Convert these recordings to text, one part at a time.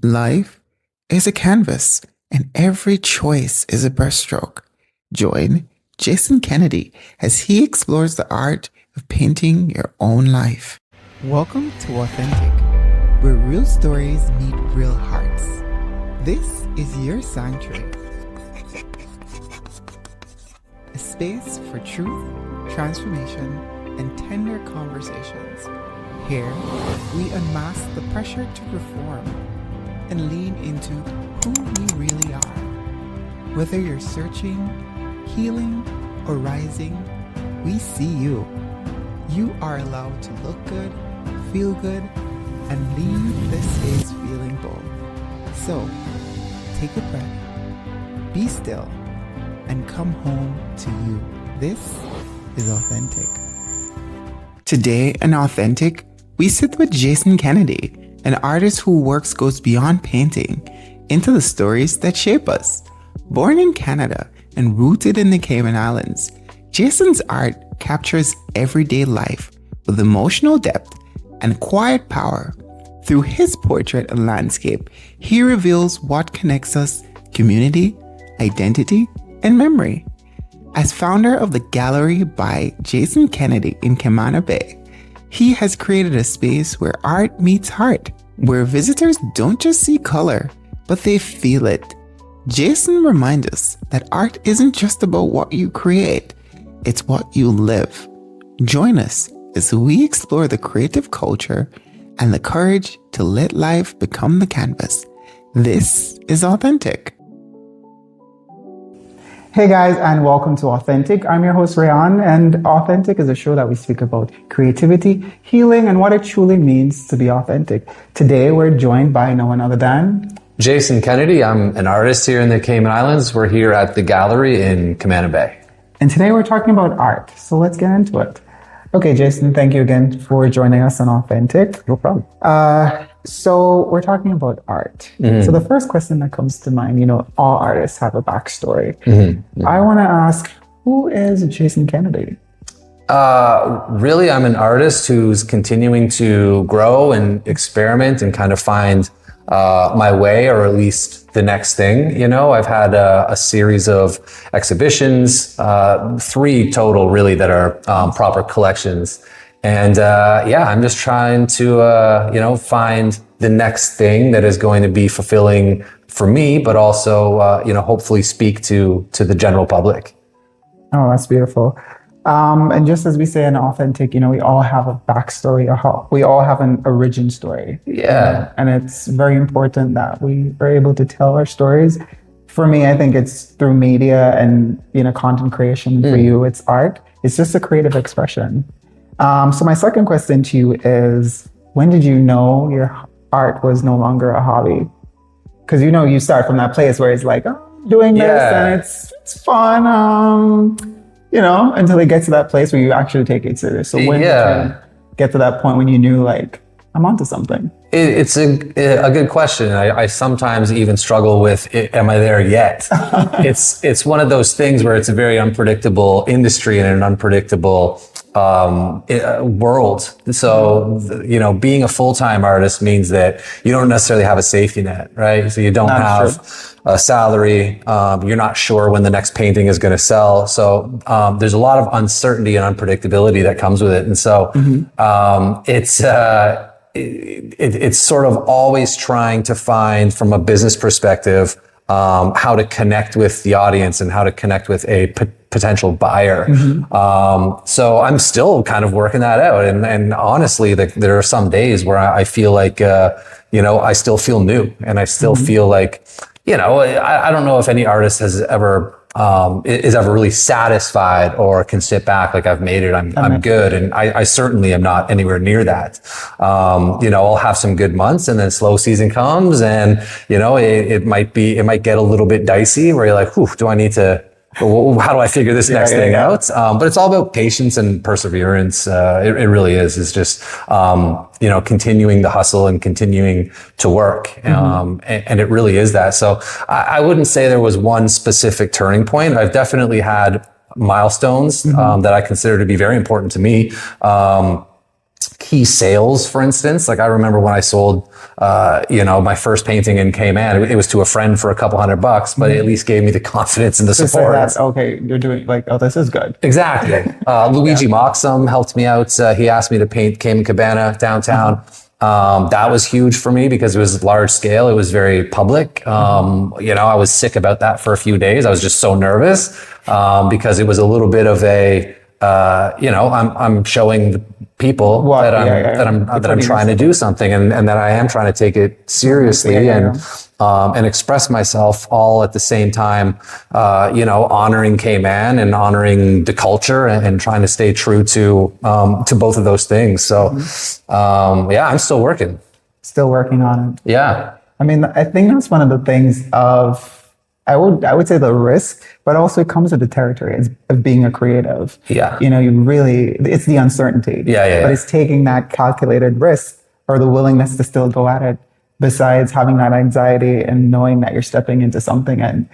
Life is a canvas, and every choice is a brushstroke. Join Jason Kennedy as he explores the art of painting your own life. Welcome to Authentic, where real stories meet real hearts. This is your sanctuary, a space for truth, transformation, and tender conversations. Here, we unmask the pressure to perform and lean into who we really are. Whether you're searching, healing, or rising, we see you. You are allowed to look good, feel good, and leave this space feeling bold. So, take a breath, be still, and come home to you. This is Authentic. Today on Authentic, we sit with Jason Kennedy, an artist whose works goes beyond painting into the stories that shape us. Born in Canada and rooted in the Cayman Islands, Jason's art captures everyday life with emotional depth and quiet power. Through his portrait and landscape, he reveals what connects us: community, identity, and memory. As founder of the Gallery by Jason Kennedy in Camana Bay, he has created a space where art meets heart, where visitors don't just see color, but they feel it. Jason reminds us that art isn't just about what you create, it's what you live. Join us as we explore the creative culture and the courage to let life become the canvas. This is Authentic. Hey guys, and welcome to Authentic. I'm your host, Rayan, and Authentic is a show that we speak about creativity, healing, and what it truly means to be authentic. Today, we're joined by no one other than Jason Kennedy. I'm an artist here in the Cayman Islands. We're here at the Gallery in Camana Bay. And today we're talking about art. So let's get into it. Okay, Jason, thank you again for joining us on Authentic. No problem. So we're talking about art. Mm-hmm. So the first question that comes to mind, all artists have a backstory. Mm-hmm. Mm-hmm. I want to ask, who is Jason Kennedy? Really, I'm an artist who's continuing to grow and experiment and kind of find my way, or at least the next thing. I've had a series of exhibitions, 3 total really, that are proper collections. And I'm just trying to, find the next thing that is going to be fulfilling for me, but also, hopefully speak to the general public. Oh, that's beautiful. And just as we say in Authentic, we all have a backstory, we all have an origin story. Yeah. And it's very important that we are able to tell our stories. For me, I think it's through media and, content creation. For you, it's art. It's just a creative expression. So my second question to you is, when did you know your art was no longer a hobby? Because, you start from that place where it's like, oh, I'm doing this and it's fun. Until it gets to that place where you actually take it serious. So when did you get to that point when you knew, like, I'm onto something? It's a good question. I sometimes even struggle with, am I there yet? It's one of those things where it's a very unpredictable industry and an unpredictable world. So, being a full-time artist means that you don't necessarily have a safety net, right? So you don't have a salary. You're not sure when the next painting is going to sell. So there's a lot of uncertainty and unpredictability that comes with it. And so it's sort of always trying to find, from a business perspective, how to connect with the audience and how to connect with a potential buyer. So I'm still kind of working that out. And honestly, there are some days where I feel like, I still feel new, and I still feel like, I don't know if any artist has ever is ever really satisfied or can sit back like, I've made it, I'm good. And I certainly am not anywhere near that. I'll have some good months, and then slow season comes, and it might get a little bit dicey where you're like, do I need to, how do I figure this next thing out? But it's all about patience and perseverance. It really is. It's just, continuing to hustle and continuing to work. And it really is that. So I wouldn't say there was one specific turning point. I've definitely had milestones, that I consider to be very important to me. key sales, for instance. Like I remember when I sold, my first painting in Cayman, it was to a friend for a couple $100, but it at least gave me the confidence and the support. That, okay, you're doing like, oh, this is good. Exactly. Luigi Moxham helped me out. He asked me to paint Cayman Cabana downtown. That was huge for me because it was large scale. It was very public. I was sick about that for a few days. I was just so nervous, because it was a little bit of a, I'm showing the people that I'm trying to do something and that I am trying to take it seriously and express myself all at the same time, honoring Cayman and honoring the culture and trying to stay true to both of those things. So, I'm still working. Still working on it. Yeah. I mean, I think that's one of the things of, I would say the risk, but also it comes with the territory of being a creative. Yeah. It's the uncertainty. Yeah. But it's taking that calculated risk or the willingness to still go at it, besides having that anxiety and knowing that you're stepping into something and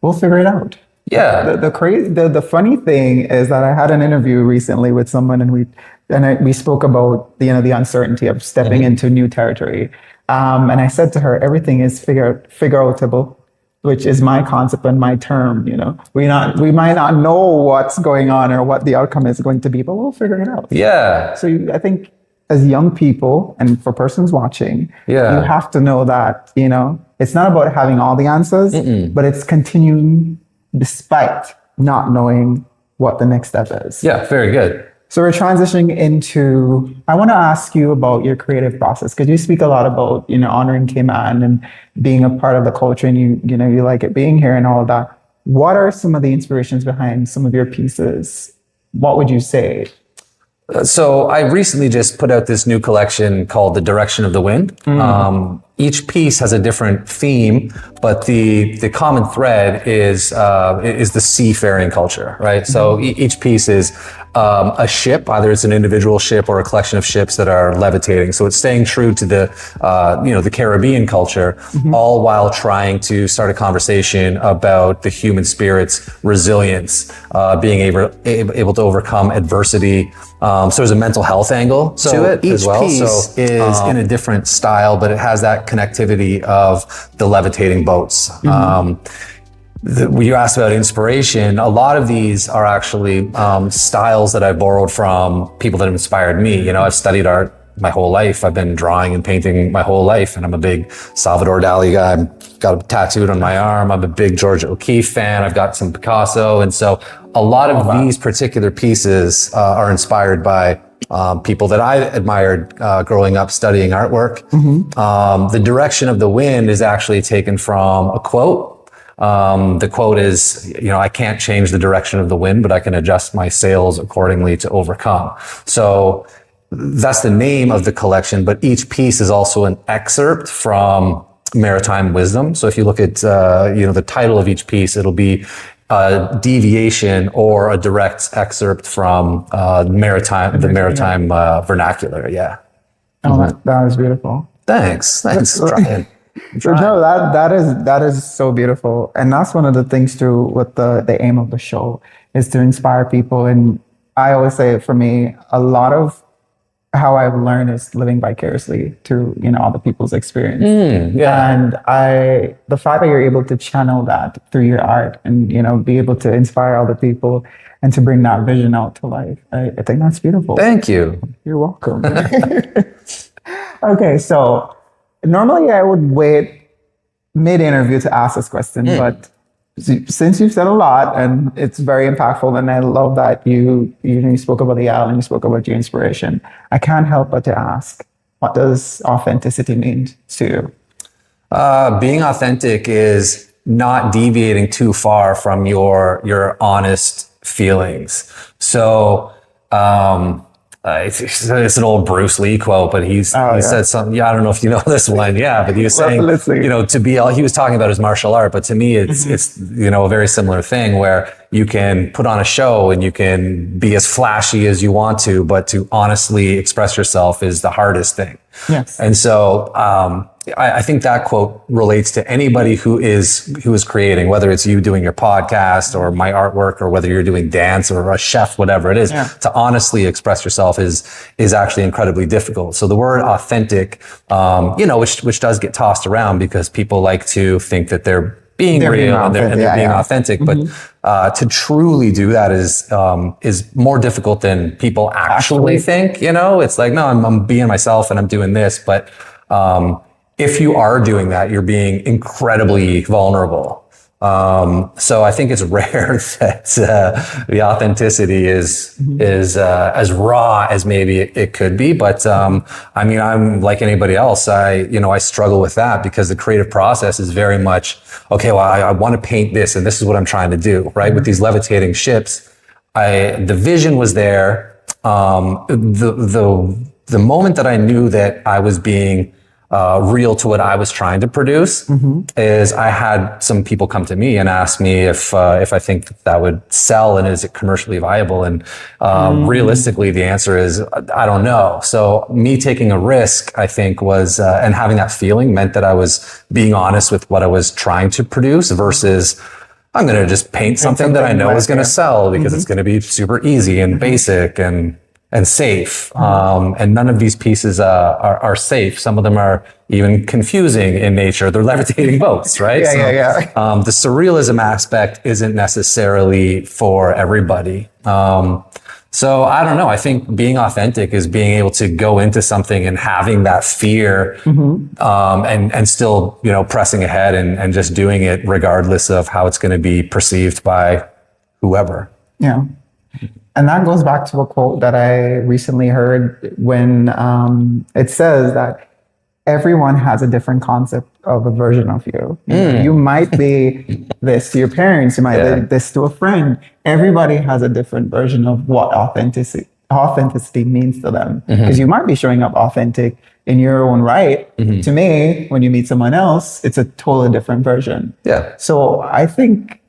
we'll figure it out. Yeah. The funny thing is that I had an interview recently with someone and we spoke about the uncertainty of stepping into new territory. And I said to her, everything is figure outable, which is my concept and my term. We might not know what's going on or what the outcome is going to be, but we'll figure it out. Yeah. So I think as young people and for persons watching, you have to know that, it's not about having all the answers, but it's continuing despite not knowing what the next step is. Yeah, very good. So we're transitioning into, I want to ask you about your creative process, because you speak a lot about, honoring Cayman and being a part of the culture and you like it being here and all of that. What are some of the inspirations behind some of your pieces? What would you say? So I recently just put out this new collection called The Direction of the Wind. Each piece has a different theme, but the common thread is the seafaring culture, right? So each piece is a ship, either it's an individual ship or a collection of ships that are levitating. So it's staying true to the Caribbean culture, all while trying to start a conversation about the human spirit's resilience, being able to overcome adversity. So there's a mental health angle to it as well. Each piece is in a different style, but it has that connectivity of the levitating boats. You asked about inspiration. A lot of these are actually styles that I borrowed from people that have inspired me. I've studied art my whole life. I've been drawing and painting my whole life, and I'm a big Salvador Dali guy. I've got it tattooed on my arm. I'm a big George O'Keeffe fan. I've got some Picasso. And so a lot of these particular pieces are inspired by people that I admired growing up studying artwork. The Direction of the Wind is actually taken from a quote. The quote is, I can't change the direction of the wind, but I can adjust my sails accordingly to overcome. So that's the name of the collection, but each piece is also an excerpt from maritime wisdom. So if you look at, the title of each piece, it'll be a deviation or a direct excerpt from the maritime vernacular. Yeah. Oh, that is beautiful. Thanks. Trying. No, that is so beautiful. And that's one of the things too with the aim of the show is to inspire people. And I always say for me, a lot of how I've learned is living vicariously through, other people's experience. And the fact that you're able to channel that through your art and, be able to inspire other people and to bring that vision out to life, I think that's beautiful. Thank you. You're welcome. Okay, so normally I would wait mid-interview to ask this question, but since you've said a lot and it's very impactful, and I love that you spoke about the island, you spoke about your inspiration, I can't help but to ask, what does authenticity mean to you? Being authentic is not deviating too far from your honest feelings. So, it's an old Bruce Lee quote, but he said something. Yeah, I don't know if you know this one. Yeah, but he was saying, he was talking about his martial art, but to me, it's a very similar thing where you can put on a show and you can be as flashy as you want to, but to honestly express yourself is the hardest thing. Yes. And so, I think that quote relates to anybody who is creating, whether it's you doing your podcast or my artwork, or whether you're doing dance or a chef, whatever it is. To honestly express yourself is actually incredibly difficult. So the word authentic, which does get tossed around because people like to think that they're being real and they're being authentic, but to truly do that is more difficult than people actually think. It's like, no, I'm being myself and I'm doing this, but if you are doing that, you're being incredibly vulnerable. So I think it's rare that the authenticity is as raw as maybe it could be. But I'm like anybody else. I struggle with that because the creative process is very much, okay, well, I want to paint this and this is what I'm trying to do, right? With these levitating ships, the vision was there. The moment that I knew that I was being real to what I was trying to produce is I had some people come to me and ask me if I think that would sell and is it commercially viable? And realistically, the answer is I don't know. So me taking a risk, I think was, and having that feeling meant that I was being honest with what I was trying to produce versus I'm going to just paint something that I know is going to sell because it's going to be super easy and basic and safe. And none of these pieces are safe. Some of them are even confusing in nature. They're levitating boats, right? The surrealism aspect isn't necessarily for everybody. So I don't know. I think being authentic is being able to go into something and having that fear, and still, pressing ahead and just doing it regardless of how it's going to be perceived by whoever. Yeah. And that goes back to a quote that I recently heard when it says that everyone has a different concept of a version of you. You might be this to your parents, you might be this to a friend. Everybody has a different version of what authenticity means to them. Because you might be showing up authentic in your own right. To me, when you meet someone else, it's a totally different version. So I think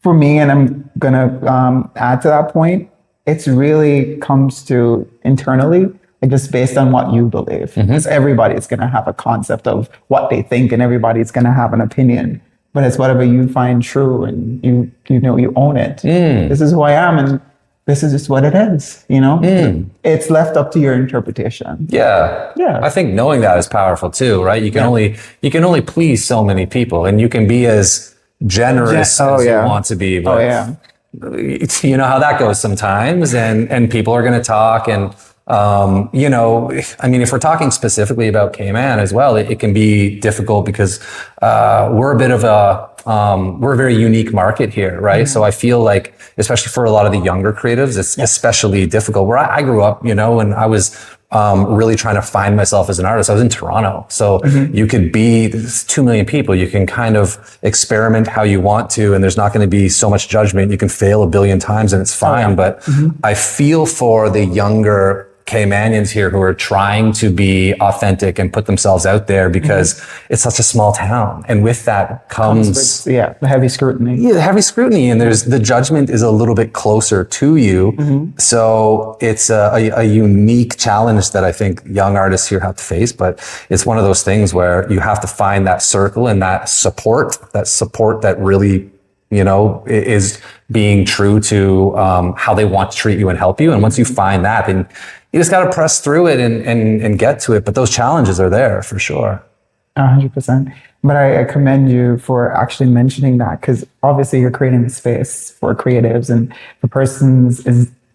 for me, and I'm going to add to that point, it's really comes to internally, like just based on what you believe. Because everybody's going to have a concept of what they think and everybody's going to have an opinion. But it's whatever you find true and you own it. This is who I am and this is just what it is, It's left up to your interpretation. Yeah. I think knowing that is powerful too, right? You can only please so many people and you can be as generous as you want to be, but you know how that goes sometimes, and people are going to talk, and if we're talking specifically about Cayman as well, it can be difficult because we're a very unique market here, right? So I feel like, especially for a lot of the younger creatives, it's especially difficult. Where I grew up, when I was really trying to find myself as an artist, I was in Toronto. So you could be 2 million people. You can kind of experiment how you want to, and there's not going to be so much judgment. You can fail 1 billion times and it's fine. But I feel for the younger Caymanians here who are trying to be authentic and put themselves out there because it's such a small town. And with that comes the heavy scrutiny. Yeah, the heavy scrutiny. And the judgment is a little bit closer to you. So it's a unique challenge that I think young artists here have to face. But it's one of those things where you have to find that circle and that support that really, is being true to how they want to treat you and help you. And once you find that, then you just got to press through it and get to it. But those challenges are there for sure. 100%. But I commend you for actually mentioning that, because obviously you're creating a space for creatives and for persons,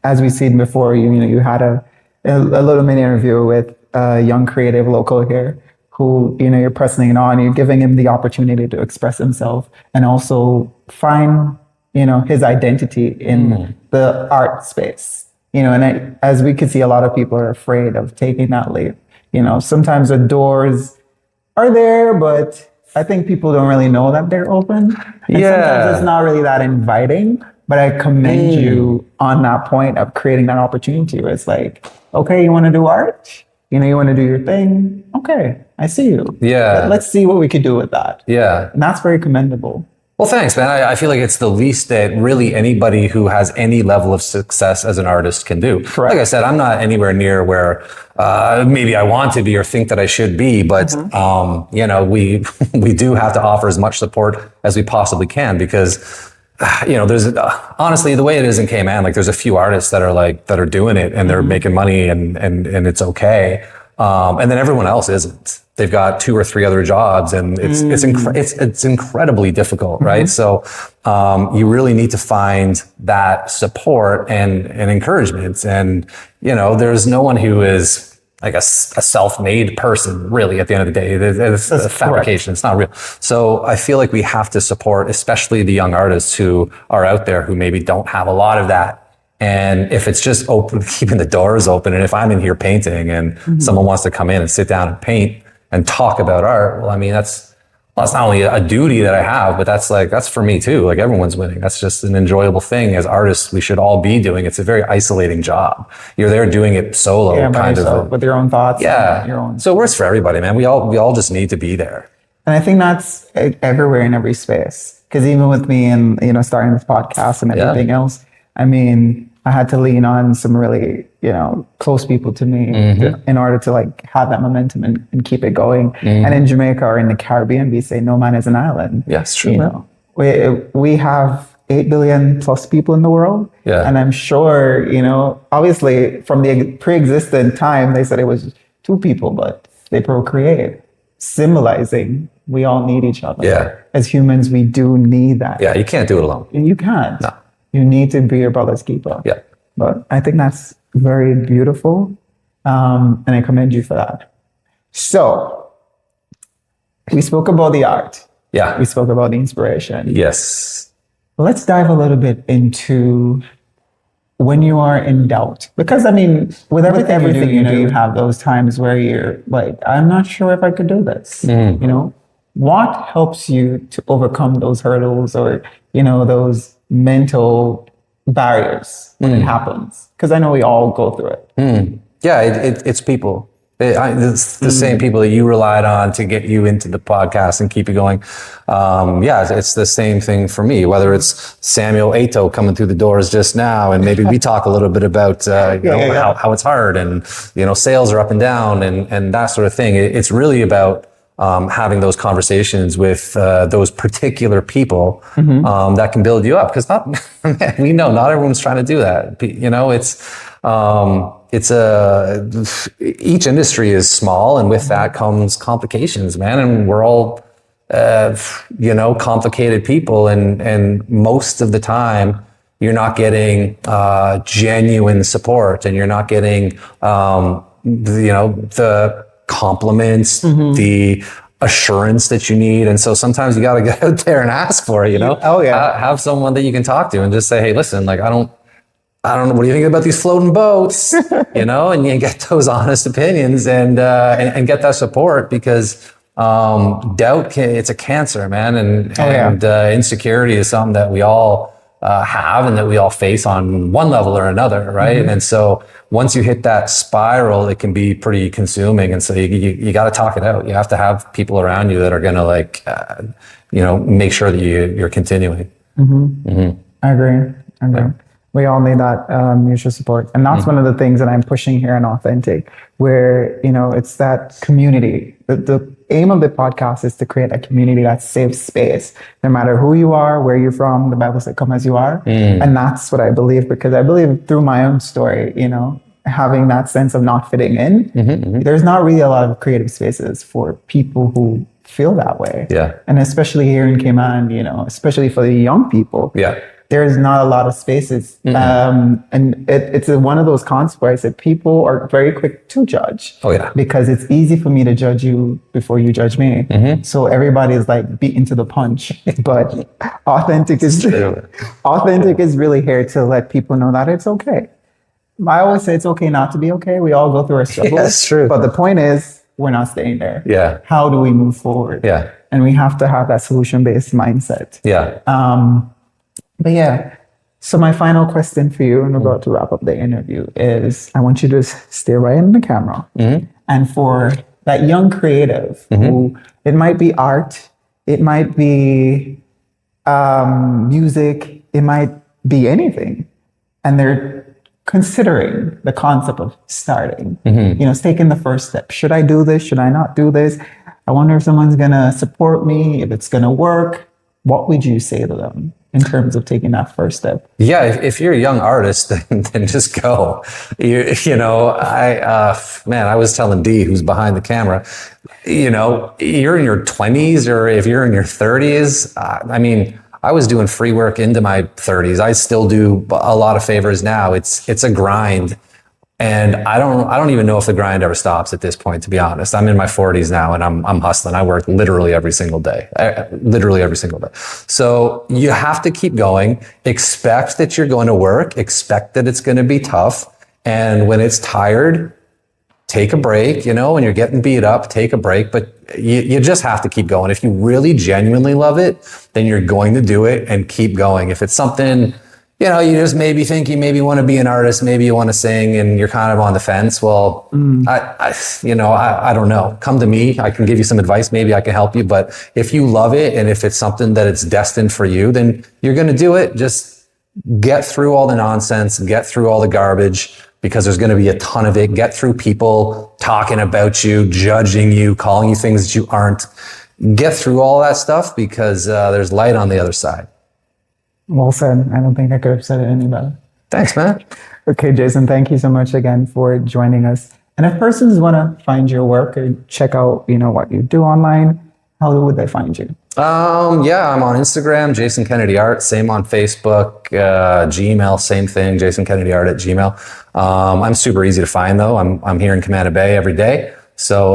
as we've seen before, you had a little mini interview with a young creative local here who, you're pressing it on, you're giving him the opportunity to express himself and also find, his identity in the art space. As we can see, a lot of people are afraid of taking that leap. Sometimes the doors are there, but I think people don't really know that they're open. And sometimes it's not really that inviting, but I commend you on that point of creating that opportunity where it's like, okay, you want to do art? You want to do your thing? Okay, I see you. Yeah. Let's see what we could do with that. Yeah. And that's very commendable. Well, thanks, man. I feel like it's the least that really anybody who has any level of success as an artist can do. Correct. Like I said, I'm not anywhere near where maybe I want to be or think that I should be, but you know, we we do have to offer as much support as we possibly can because you know, there's honestly the way it is in Cayman, like there's a few artists that are doing it and they're making money and it's okay. And then everyone else isn't. They've got 2 or 3 other jobs, and it's incredibly difficult, right? So you really need to find that support and encouragement. And you know, there's no one who is like a self-made person, really. At the end of the day, it's a fabrication. It's not real. So I feel like we have to support, especially the young artists who are out there who maybe don't have a lot of that. And if it's just open, keeping the doors open, and if I'm in here painting and someone wants to come in and sit down and paint and talk about art, well, I mean, that's not only a duty that I have, but that's for me too. Like everyone's winning. That's just an enjoyable thing. As artists, we should all be doing. It's a very isolating job. You're there doing it solo, kind of with your own thoughts. Yeah. Your own. So it works for everybody, man. We all just need to be there. And I think that's everywhere in every space. Because even with me and, you know, starting this podcast and everything else, I mean, I had to lean on some really, you know, close people to me in order to like have that momentum and keep it going. And in Jamaica or in the Caribbean, we say no man is an island. Yes, true. You know, we have 8 billion plus people in the world. Yeah. And I'm sure, you know, obviously from the pre-existent time, they said it was 2 people, but they procreate, symbolizing we all need each other. Yeah. As humans, we do need that. Yeah, you can't do it alone. You can't. No. You need to be your brother's keeper. Yeah. But I think that's very beautiful. And I commend you for that. So we spoke about the art. Yeah. We spoke about the inspiration. Yes. Let's dive a little bit into when you are in doubt. Because I mean, with everything you do, you have those times where you're like, I'm not sure if I could do this. You know, what helps you to overcome those hurdles or, you know, those mental barriers when it happens? Because I know we all go through it. Yeah, it's people. It's the same people that you relied on to get you into the podcast and keep you going. Yeah, it's the same thing for me, whether it's Samuel Ato coming through the doors just now, and maybe we talk a little bit about how it's hard and, you know, sales are up and down and that sort of thing. It's really about having those conversations with those particular people that can build you up. Because we know not everyone's trying to do that. You know, each industry is small, and with that comes complications, man. And we're all, you know, complicated people, and most of the time you're not getting genuine support, and you're not getting, you know, the compliments, the assurance that you need. And so sometimes you got to get out there and ask for it, you know? Have someone that you can talk to and just say, hey, listen, like, I don't know, what do you think about these floating boats? You know, and you get those honest opinions and get that support, because doubt, it's a cancer, man. And insecurity is something that we all have and that we all face on one level or another, right? And so once you hit that spiral, it can be pretty consuming. And so you got to talk it out. You have to have people around you that are going to like, you know, make sure that you're continuing. I agree. Yeah. We all need that mutual support. And that's one of the things that I'm pushing here in Authentic, where, you know, it's that community. The aim of the podcast is to create a community that's safe space, no matter who you are, where you're from. The Bible said, come as you are. And that's what I believe, because I believe through my own story, you know, having that sense of not fitting in, there's not really a lot of creative spaces for people who feel that way. Yeah. And especially here in Cayman, you know, especially for the young people. Yeah. There's not a lot of spaces. And it's one of those concepts where I said people are very quick to judge. Oh, yeah. Because it's easy for me to judge you before you judge me. So everybody's like beaten to the punch. But authentic is really here to let people know that it's okay. I always say it's okay not to be okay. We all go through our struggles. That's true. But the point is, we're not staying there. Yeah. How do we move forward? Yeah. And we have to have that solution-based mindset. Yeah. But yeah, so my final question for you, and we're about to wrap up the interview, is I want you to stare right in the camera. And for that young creative who, it might be art, it might be music, it might be anything. And they're considering the concept of starting, it's taking the first step. Should I do this? Should I not do this? I wonder if someone's going to support me, if it's going to work. What would you say to them in terms of taking that first step? Yeah, if you're a young artist, then just go. I was telling Dee, who's behind the camera, you're in your 20s, or if you're in your 30s, I was doing free work into my 30s. I still do a lot of favors now. It's a grind. And I don't even know if the grind ever stops at this point, to be honest. I'm in my 40s now, and I'm hustling. I work literally every single day. So you have to keep going. Expect that you're going to work. Expect that it's going to be tough. And when it's tired, take a break. When you're getting beat up, take a break. But you just have to keep going. If you really genuinely love it, then you're going to do it and keep going. If it's something, you just maybe think you maybe want to be an artist, maybe you want to sing, and you're kind of on the fence. Well, I don't know. Come to me. I can give you some advice. Maybe I can help you. But if you love it, and if it's something that it's destined for you, then you're going to do it. Just get through all the nonsense, get through all the garbage, because there's going to be a ton of it. Get through people talking about you, judging you, calling you things that you aren't. Get through all that stuff, because there's light on the other side. Well said. I don't think I could have said it any better. Thanks, man. Okay, Jason, thank you so much again for joining us. And if persons want to find your work or check out, what you do online, how would they find you? I'm on Instagram, Jason Kennedy Art, same on Facebook, Gmail, same thing, jasonkennedyart@gmail. I'm super easy to find though. I'm here in Camana Bay every day. So,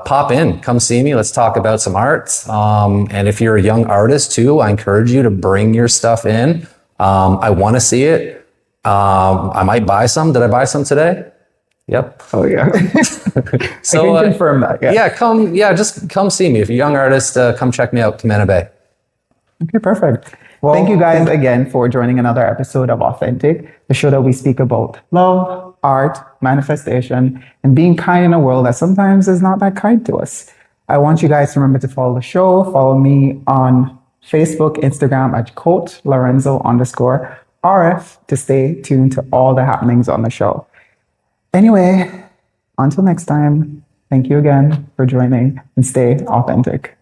pop in, come see me. Let's talk about some art. And if you're a young artist too, I encourage you to bring your stuff in. I want to see it. I might buy some. Did I buy some today? Yep. Oh yeah. So I can confirm that. Yeah. Just come see me. If you're a young artist, come check me out, Camana Bay. Okay, perfect. Well, thank you guys again for joining another episode of Authentic, the show that we speak about love, art, manifestation, and being kind in a world that sometimes is not that kind to us. I want you guys to remember to follow the show. Follow me on Facebook, Instagram at @Lorenzo_RF to stay tuned to all the happenings on the show. Anyway, until next time, thank you again for joining, and stay authentic.